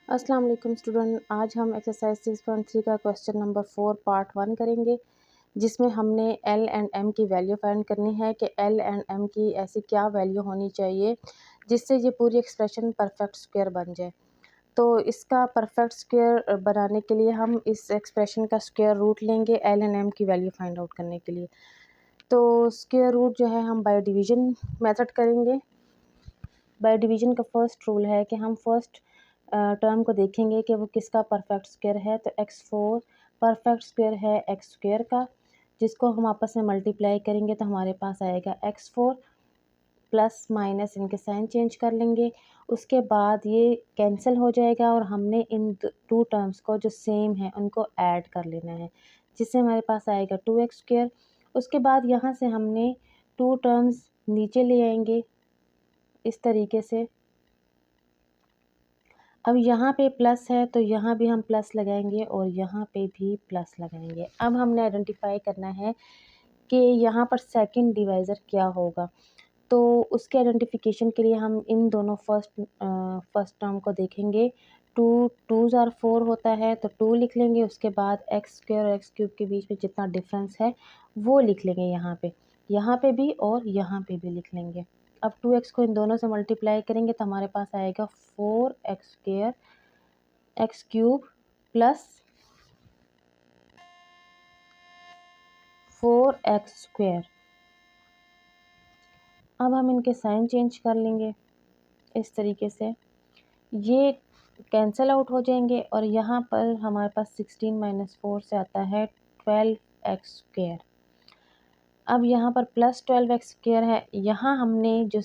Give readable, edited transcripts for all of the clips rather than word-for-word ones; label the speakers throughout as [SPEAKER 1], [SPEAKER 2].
[SPEAKER 1] अस्सलाम वालेकुम स्टूडेंट। आज हम एक्सरसाइज 6.3 का क्वेश्चन नंबर 4 पार्ट 1 करेंगे, जिसमें हमने एल एंड एम की वैल्यू फाइंड करनी है कि एल एंड एम की ऐसी क्या वैल्यू होनी चाहिए जिससे ये पूरी एक्सप्रेशन परफेक्ट स्क्वायर बन जाए। तो इसका परफेक्ट स्क्वायर बनाने के लिए हम इस एक्सप्रेशन का स्क्वायर रूट लेंगे एल एंड एम की वैल्यू फाइंड आउट करने के लिए। तो स्क्वायर रूट जो है हम बाय डिवीज़न मेथड करेंगे। बाय डिवीज़न का फर्स्ट रूल है कि हम फर्स्ट टर्म को देखेंगे कि वो किसका परफेक्ट स्क्वायर है। तो x4 परफेक्ट स्क्वायर है एक्स स्क्वायर का, जिसको हम आपस में मल्टीप्लाई करेंगे तो हमारे पास आएगा x4 प्लस माइनस इनके साइन चेंज कर लेंगे। उसके बाद ये कैंसिल हो जाएगा और हमने इन टू टर्म्स को जो सेम है उनको ऐड कर लेना है, जिससे हमारे पास आएगा 2x²। उसके बाद यहाँ से हमने टू टर्म्स नीचे ले आएंगे इस तरीके से। अब यहाँ पे प्लस है तो यहाँ भी हम प्लस लगाएंगे और यहाँ पे भी प्लस लगाएंगे। अब हमने आइडेंटिफाई करना है कि यहाँ पर सेकंड डिवाइज़र क्या होगा। तो उसके आइडेंटिफिकेशन के लिए हम इन दोनों फर्स्ट टर्म को देखेंगे। 2 2 ज़ार 4 होता है तो 2 लिख लेंगे। उसके बाद x² और x³ के बीच में जितना डिफरेंस है वो लिख लेंगे यहाँ पे भी और यहाँ पे भी लिख लेंगे। अब 2x को इन दोनों से मल्टीप्लाई करेंगे तो हमारे पास आएगा 4x² x³ प्लस 4x²। अब हम इनके साइन चेंज कर लेंगे इस तरीके से, ये कैंसिल आउट हो जाएंगे और यहाँ पर हमारे पास 16 - 4 से आता है 12x²। अब यहाँ पर प्लस 12x² है। यहाँ हमने जो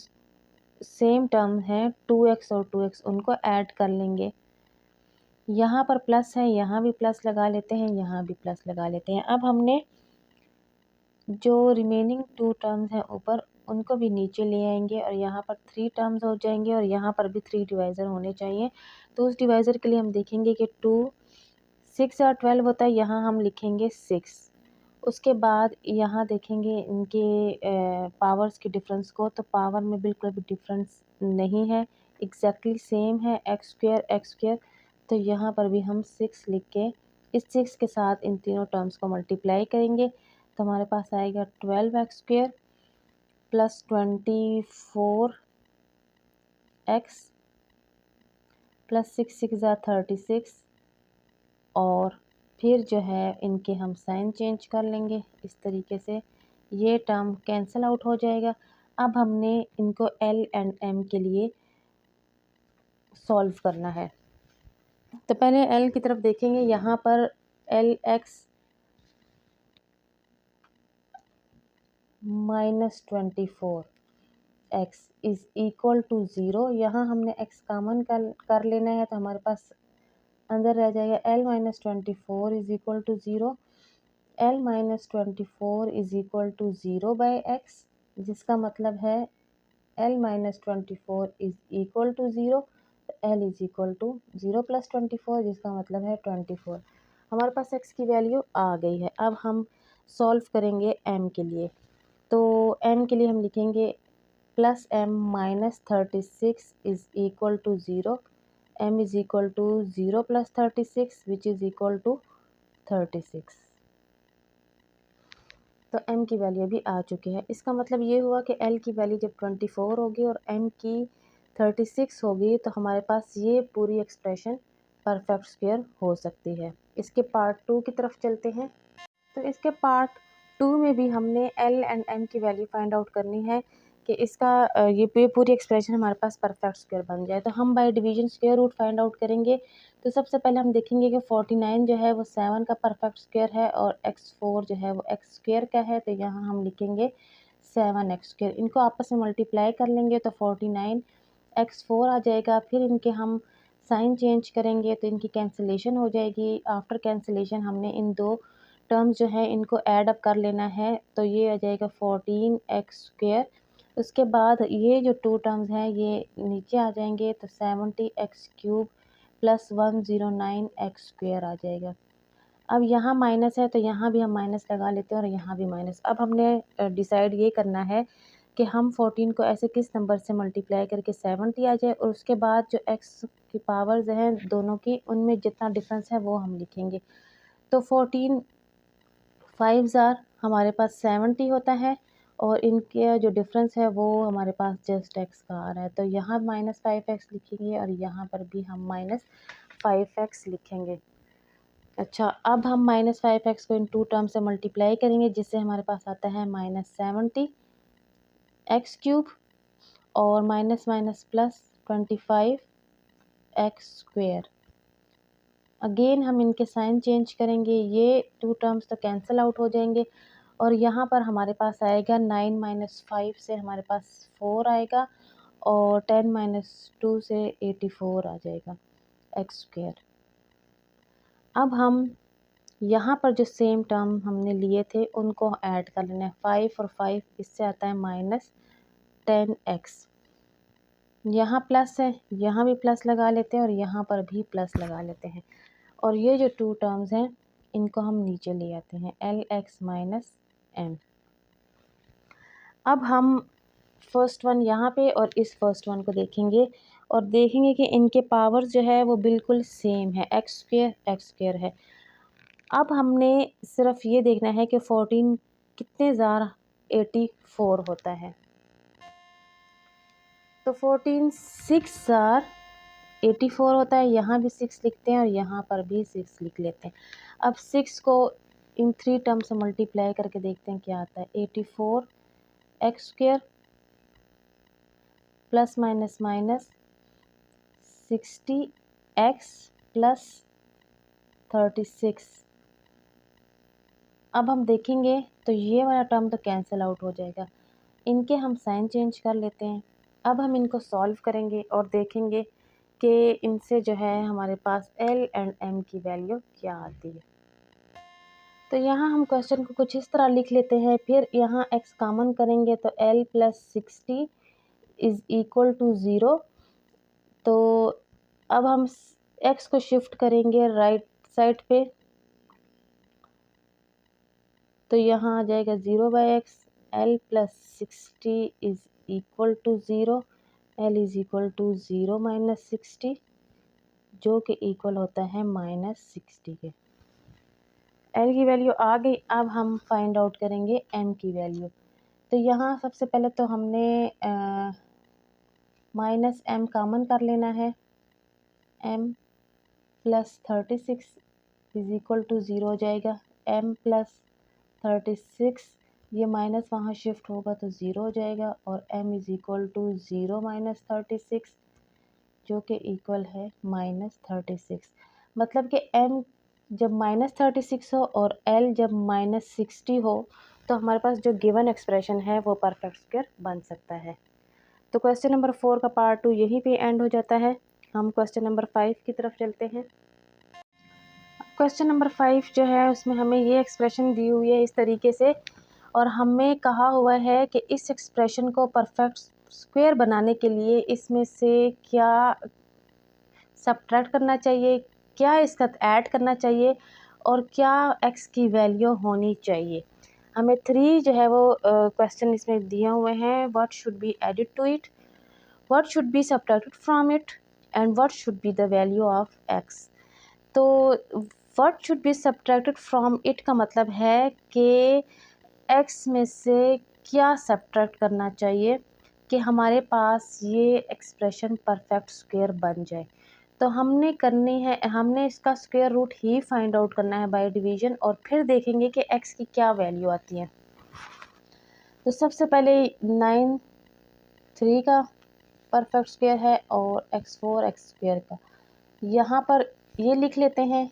[SPEAKER 1] सेम टर्म है 2x और 2x उनको ऐड कर लेंगे। यहाँ पर प्लस है, यहाँ भी प्लस लगा लेते हैं, यहाँ भी प्लस लगा लेते हैं। अब हमने जो रिमेनिंग टू टर्म्स हैं ऊपर उनको भी नीचे ले आएंगे और यहाँ पर 3 टर्म्स हो जाएंगे और यहाँ पर भी 3 डिवाइज़र होने चाहिए। तो उस डिवाइज़र के लिए हम देखेंगे कि 2 6 और 12 होता है, यहाँ हम लिखेंगे 6। उसके बाद यहाँ देखेंगे इनके पावर्स के डिफरेंस को, तो पावर में बिल्कुल भी डिफरेंस नहीं है, एग्जैक्टली सेम है x² तो यहाँ पर भी हम 6 लिख के इस 6 के साथ इन तीनों टर्म्स को मल्टीप्लाई करेंगे तो हमारे पास आएगा 12x² प्लस 24x प्लस 6 6 ज़ा 36 और फिर जो है इनके हम साइन चेंज कर लेंगे इस तरीके से, ये टर्म कैंसिल आउट हो जाएगा। अब हमने इनको एल एंड एम के लिए सॉल्व करना है। तो पहले एल की तरफ देखेंगे। यहाँ पर L X -24 x is equal to 0। यहाँ हमने x कॉमन कर लेना है तो हमारे पास अंदर रह जाएगा l - 24 is equal to 0। l - 24 is equal to 0 by x, जिसका मतलब है l - 24 is equal to 0। l is equal to 0 plus 24, जिसका मतलब है 24। हमारे पास x की वैल्यू आ गई है। अब हम सॉल्व करेंगे m के लिए। तो m के लिए हम लिखेंगे plus m - 36 is equal to 0। m is equal to 0 plus 36 which is equal to 36। तो m की वैल्यू भी आ चुकी है। इसका मतलब ये हुआ कि l की वैल्यू जब 24 होगी और m की 36 होगी तो हमारे पास ये पूरी एक्सप्रेशन परफेक्ट स्क्वायर हो सकती है। इसके पार्ट 2 की तरफ चलते हैं। तो इसके पार्ट 2 में भी हमने l एंड m की वैल्यू फाइंड आउट करनी है कि इसका ये पूरी एक्सप्रेशन हमारे पास परफेक्ट स्क्वायर बन जाए। तो हम by division square root find out करेंगे। तो सबसे पहले हम देखेंगे कि 49 जो है वो 7 का परफेक्ट स्क्वायर है और x4 जो है वो x² का है। तो यहाँ हम लिखेंगे 7x²। इनको आपस में मल्टीप्लाई कर लेंगे तो 49 x4 आ जाएगा। फिर इनके हम साइन चेंज करेंगे तो इनकी कैंसिलेशन हो जाएगी। आफ्टर कैंसिलेशन हमने इन दो टर्म्स जो है इनको ऐड अप कर लेना है तो ये आ जाएगा 14x²। उसके बाद ये जो टू टर्म्स हैं ये नीचे आ जाएंगे तो 70x³ प्लस 109x² आ जाएगा। अब यहाँ माइनस है तो यहाँ भी हम माइनस लगा लेते हैं और यहाँ भी माइनस। अब हमने डिसाइड ये करना है कि हम 14 को ऐसे किस नंबर से मल्टीप्लाई करके 70 आ जाए और उसके बाद जो की पावर्स हैं दोनों की, उनमें जितना डिफरेंस है वो हम लिखेंगे। तो 14 5s आर हमारे पास 70 होता है और इनके जो डिफरेंस है वो हमारे पास जस्ट x का आ रहा है। तो यहाँ -5x लिखेंगे और यहाँ पर भी हम -5x लिखेंगे। अच्छा, अब हम -5x को इन टू टर्म से मल्टीप्लाई करेंगे, जिससे हमारे पास आता है -70 x³ और minus minus plus 25 x²। Again हम इनके साइन चेंज करेंगे, ये टू टर्म्स तो कैंसिल आउट हो जाएंगे और यहाँ पर हमारे पास आएगा 9 - 5 से हमारे पास 4 आएगा और 10 - 2 से 84 आ जाएगा x²। अब हम यहाँ पर जो सेम टर्म हमने लिए थे उनको ऐड कर लेना है। 5 और 5 इससे आता है -10x। यहाँ प्लस है, यहाँ भी प्लस लगा लेते हैं और यहाँ पर भी प्लस लगा लेते हैं और ये जो टू टर्म्स हैं इनको हम नीचे ले आते हैं, LX - M। अब हम फर्स्ट वन यहाँ पे और इस फर्स्ट वन को देखेंगे और देखेंगे कि इनके पावर्स जो है वो बिल्कुल सेम है, x² है। अब हमने सिर्फ ये देखना है कि 14 कितने ज़ार 84 होता है। तो 14 6 ज़ार 84 होता है, यहाँ भी 6 लिखते हैं और यहाँ पर भी 6 लिख लेते हैं। अब 6 को इन थ्री टर्म से मल्टीप्लाई करके देखते हैं क्या आता है। 84 x² plus minus minus 60x plus 36। अब हम देखेंगे तो ये वाला टर्म तो कैंसिल आउट हो जाएगा, इनके हम साइन चेंज कर लेते हैं। अब हम इनको सॉल्व करेंगे और देखेंगे कि इनसे जो है हमारे पास L एंड M की वैल्यू क्या आती है। तो यहाँ हम क्वेश्चन को कुछ इस तरह लिख लेते हैं, फिर यहाँ x कॉमन करेंगे तो L + 60 = 0। तो अब हम x को शिफ्ट करेंगे राइट साइड पे, तो यहाँ आ जाएगा 0/x। L + 60 = 0, L = 0 - 60 जो कि इक्वल होता है -60 के। L की वैल्यू आ गई, अब हम फाइंड आउट करेंगे M की वैल्यू। तो यहाँ सबसे पहले तो हमने -m कॉमन कर लेना है, m + 36 = 0 हो जाएगा। m + 36 ये माइनस वहाँ शिफ्ट होगा तो 0 हो जाएगा और m = 0 - 36 जो कि इक्वल है -36। मतलब कि m जब -36 हो और L जब -60 हो तो हमारे पास जो गिवन एक्सप्रेशन है वो परफेक्ट स्क्वायर बन सकता है। तो क्वेश्चन नंबर 4 का पार्ट 2 यहीं पे एंड हो जाता है। हम क्वेश्चन नंबर 5 की तरफ चलते हैं। क्वेश्चन नंबर 5 जो है उसमें हमें ये एक्सप्रेशन दी हुई है इस तरीके से और हमें कहा हुआ है कि इस एक्सप्रेशन को परफेक्ट स्क्वायर बनाने के लिए इसमें से क्या सब्ट्रैक्ट करना चाहिए, क्या इसका ऐड करना चाहिए और क्या x की वैल्यू होनी चाहिए। हमें 3 जो है वो क्वेश्चन इसमें दिए हुए हैं। What should be added to it, what should be subtracted from it and what should be the value of x। तो what should be subtracted from it का मतलब है कि x में से क्या सब्ट्रैक्ट करना चाहिए कि हमारे पास ये एक्सप्रेशन परफेक्ट स्क्वायर बन जाए। तो हमने इसका स्क्वायर रूट ही फाइंड आउट करना है बाय डिवीजन और फिर देखेंगे कि x की क्या वैल्यू आती है। तो सबसे पहले 9 3 का परफेक्ट स्क्वायर है और x4 x² का, यहाँ पर ये लिख लेते हैं।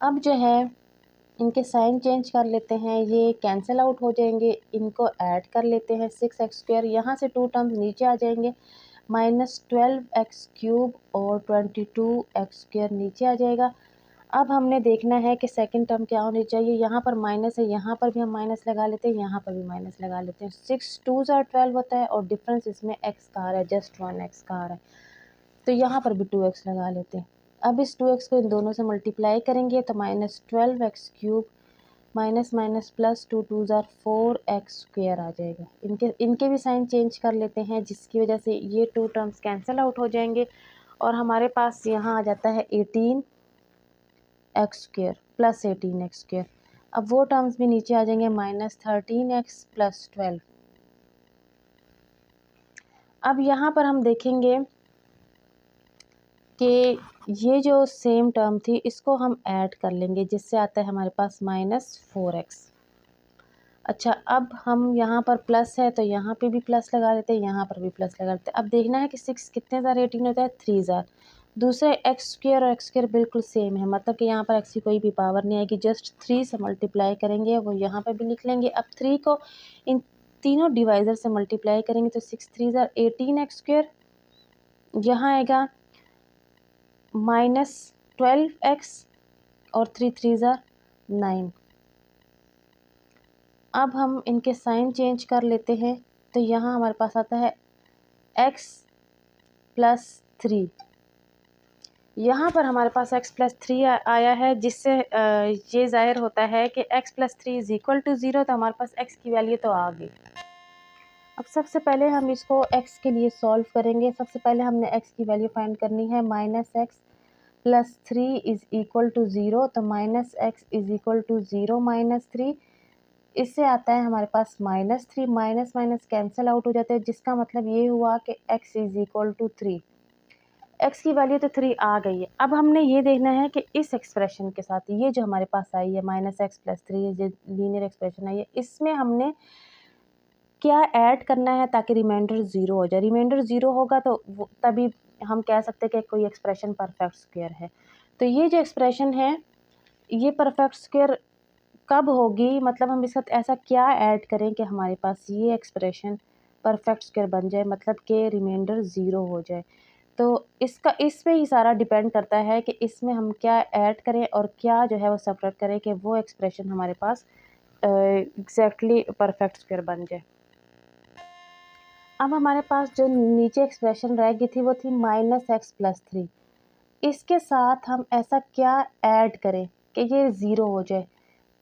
[SPEAKER 1] अब जो है इनके साइन चेंज कर लेते हैं, ये कैंसिल आउट हो जाएंगे, इनको ऐड कर लेते हैं 6x²। यहाँ से टू टर्म्स नीचे आ जाएंगे, -12x³ और 22x² नीचे आ जाएगा। अब हमने देखना है कि सेकंड टर्म क्या होनी चाहिए। यहाँ पर माइनस है, यहाँ पर भी हम माइनस लगा लेते हैं, यहाँ पर भी माइनस लगा लेते हैं। 6 2s are 12 होता है और डिफरेंस इसमें x का आ रहा है, जस्ट 1x का आ रहा है, तो यहाँ पर भी 2x लगा लेते हैं। अब इस 2x को इन दोनों से मल्टीप्लाई करेंगे तो -12x³ minus minus plus, 2 * 4 x square आ जाएगा। इनके भी साइन चेंज कर लेते हैं, जिसकी वजह से ये 2 टर्म्स कैंसिल आउट हो जाएंगे और हमारे पास यहाँ आ जाता है 18 x square plus 18 x square. अब वो टर्म्स भी नीचे आ जाएंगे, -13x + 12। अब यहाँ पर हम देखेंगे कि ये जो सेम टर्म थी इसको हम ऐड कर लेंगे, जिससे आता है हमारे पास -4x। अच्छा, अब हम यहाँ पर प्लस है तो यहाँ पे भी प्लस लगा लेते हैं, यहाँ पर भी प्लस लगा लेते हैं। अब देखना है कि 6 कितने ज़ार 18 होता है, 3 ज़ार। दूसरे एक्स स्क्वेयर और एक्स स्क्वेयर बिल्कुल सेम है, मतलब कि यहाँ पर एक्स की कोई भी पावर नहीं आएगी, जस्ट 3 से मल्टीप्लाई करेंगे, वो यहाँ पर भी लिख लेंगे। अब 3 को इन तीनों डिवाइज़र से मल्टीप्लाई करेंगे तो 6 3 ज़ार 18 एक्स स्क्वेयर, यहाँ आएगा -12x और 3 3 ज़ार 9। अब हम इनके साइन चेंज कर लेते हैं, तो यहाँ हमारे पास आता है x + 3। यहाँ पर हमारे पास x + 3 आया है, जिससे ये ज़ाहिर होता है कि x + 3 = 0, तो हमारे पास x की वैल्यू तो आ गई। अब सबसे पहले हम इसको x के लिए सॉल्व करेंगे। सबसे पहले हमने x की वैल्यू फाइंड करनी है। -x + 3 = 0, तो -x = 0 - 3, इससे आता है हमारे पास -3, माइनस माइनस कैंसिल आउट हो जाते हैं, जिसका मतलब ये हुआ कि x = 3। x की वैल्यू तो 3 आ गई है। अब हमने ये देखना है कि इस एक्सप्रेशन के साथ ये जो हमारे पास आई है -x + 3, जो लीनियर एक्सप्रेशन आई है, इसमें हमने क्या ऐड करना है ताकि रिमाइंडर 0 हो जाए। रिमाइंडर 0 होगा तो तभी हम कह सकते हैं कि कोई एक्सप्रेशन परफेक्ट स्क्वायर है। तो ये जो एक्सप्रेशन है ये परफेक्ट स्क्वायर कब होगी, मतलब हम इसके साथ ऐसा क्या ऐड करें कि हमारे पास ये एक्सप्रेशन परफेक्ट स्क्वायर बन जाए, मतलब कि रिमाइंडर 0 हो जाए। तो इस पे ही सारा डिपेंड करता है कि इसमें हम क्या ऐड करें और क्या जो है वो सब्ट्रैक्ट करें कि वो एक्सप्रेशन हमारे पास एग्जैक्टली परफेक्ट स्क्वायर बन जाए। अब हमारे पास जो नीचे एक्सप्रेशन रह गई थी वो थी -x + 3। इसके साथ हम ऐसा क्या ऐड करें कि ये 0 हो जाए।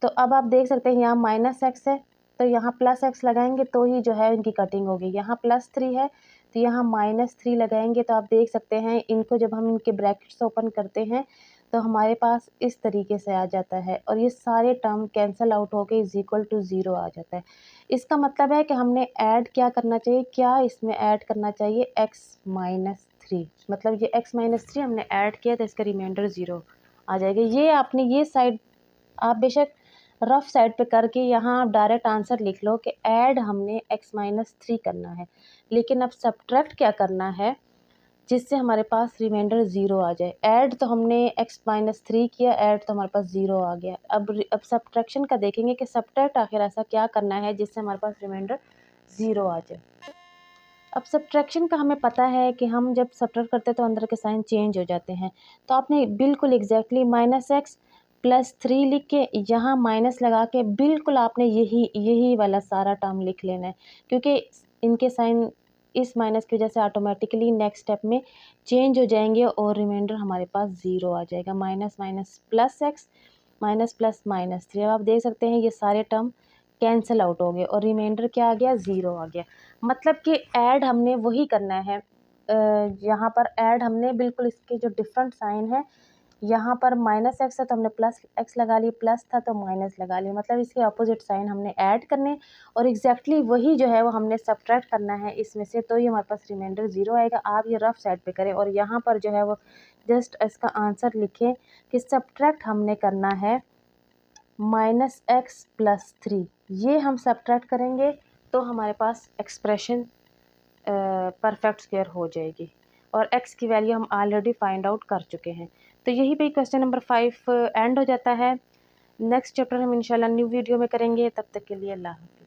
[SPEAKER 1] तो अब आप देख सकते हैं यहाँ -x है तो यहाँ +x लगाएंगे तो ही जो है इनकी कटिंग होगी। यहाँ +3 है तो यहाँ -3 लगाएंगे, तो आप देख सकते हैं इनको जब हम इनके ब्रैकेट्स ओपन करते हैं तो हमारे पास इस तरीके से आ जाता है और ये सारे टर्म कैंसिल आउट होके = 0 आ जाता है। इसका मतलब है कि हमने ऐड क्या करना चाहिए, क्या इसमें ऐड करना चाहिए, x - 3, मतलब ये x - 3 हमने ऐड किया तो इसका रिमाइंडर 0 आ जाएगा। ये आपने ये साइड आप बेशक रफ साइड पे करके यहाँ आप डायरेक्ट आंसर लिख लो कि ऐड हमने x - 3 करना है, लेकिन अब सब्ट्रैक्ट क्या करना है जिससे हमारे पास रिमाइंडर 0 आ जाए। ऐड तो हमने x - 3 किया, ऐड तो हमारे पास 0 आ गया। अब सब्ट्रैक्शन का देखेंगे कि सब्ट्रैक्ट आखिर ऐसा क्या करना है जिससे हमारे पास रिमाइंडर 0 आ जाए। अब सब्ट्रैक्शन का हमें पता है कि हम जब सब्ट्रैक्ट करते हैं तो अंदर के साइन चेंज हो जाते हैं। तो आपने बिल्कुल एग्जैक्टली -x + 3 लिख के यहाँ माइनस लगा के बिल्कुल आपने यही वाला सारा टर्म लिख लेना है, क्योंकि इनके साइन इस माइनस की वजह से ऑटोमेटिकली नेक्स्ट स्टेप में चेंज हो जाएंगे और रिमाइंडर हमारे पास 0 आ जाएगा। Minus minus +x, minus plus -3। अब आप देख सकते हैं ये सारे टर्म कैंसिल आउट हो गए और रिमाइंडर क्या आ गया, 0 आ गया। मतलब कि ऐड हमने वही करना है, यहाँ पर ऐड हमने बिल्कुल इसके जो डिफरेंट साइन है, यहाँ पर -x है तो हमने +x लगा लिया, प्लस था तो माइनस लगा लिया, मतलब इसके अपोजिट साइन हमने ऐड करने और एग्जैक्टली वही जो है वो हमने सब्ट्रैक्ट करना है इसमें से, तो ये हमारे पास रिमाइंडर 0 आएगा। आप ये रफ साइड पे करें और यहाँ पर जो है वो जस्ट इसका आंसर लिखें कि सब्ट्रैक्ट हमने करना है -x + 3। ये हम सब्ट्रैक्ट करेंगे तो हमारे पास एक्सप्रेशन परफेक्ट स्क्वायर हो जाएगी और x की वैल्यू हम ऑलरेडी फाइंड आउट कर चुके हैं। तो यही पे क्वेश्चन नंबर 5 एंड हो जाता है। नेक्स्ट चैप्टर हम इंशाल्लाह न्यू वीडियो में करेंगे। तब तक के लिए अल्लाह हाफ़िज़।